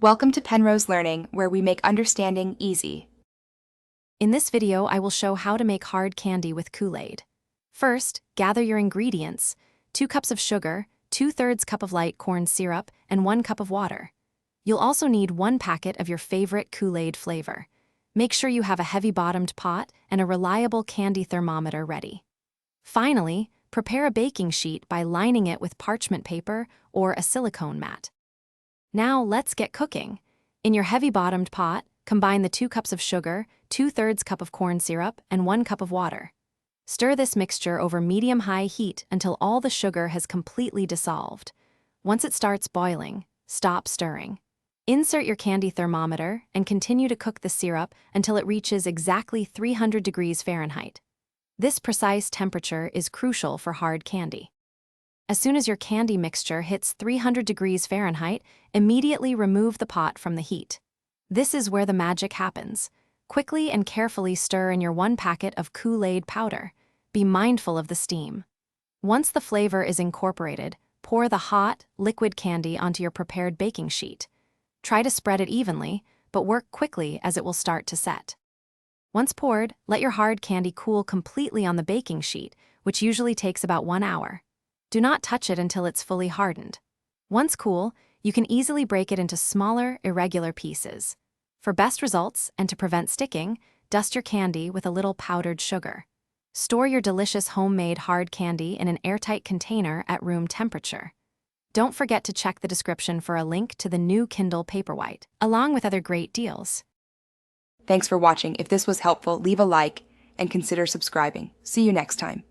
Welcome to Penrose Learning, where we make understanding easy. In this video, I will show how to make hard candy with Kool-Aid. First, gather your ingredients: 2 cups of sugar, 2/3 cup of light corn syrup, and 1 cup of water. You'll also need 1 packet of your favorite Kool-Aid flavor. Make sure you have a heavy-bottomed pot and a reliable candy thermometer ready. Finally, prepare a baking sheet by lining it with parchment paper or a silicone mat. Now let's get cooking. In your heavy-bottomed pot, combine the 2 cups of sugar, 2/3 cup of corn syrup, and 1 cup of water. Stir this mixture over medium-high heat until all the sugar has completely dissolved. Once it starts boiling, stop stirring. Insert your candy thermometer and continue to cook the syrup until it reaches exactly 300 degrees Fahrenheit. This precise temperature is crucial for hard candy. As soon as your candy mixture hits 300 degrees Fahrenheit, immediately remove the pot from the heat. This is where the magic happens. Quickly and carefully stir in your 1 packet of Kool-Aid powder. Be mindful of the steam. Once the flavor is incorporated, pour the hot, liquid candy onto your prepared baking sheet. Try to spread it evenly, but work quickly as it will start to set. Once poured, let your hard candy cool completely on the baking sheet, which usually takes about 1 hour. Do not touch it until it's fully hardened. Once cool, you can easily break it into smaller, irregular pieces. For best results and to prevent sticking, dust your candy with a little powdered sugar. Store your delicious homemade hard candy in an airtight container at room temperature. Don't forget to check the description for a link to the new Kindle Paperwhite, along with other great deals. Thanks for watching. If this was helpful, leave a like and consider subscribing. See you next time.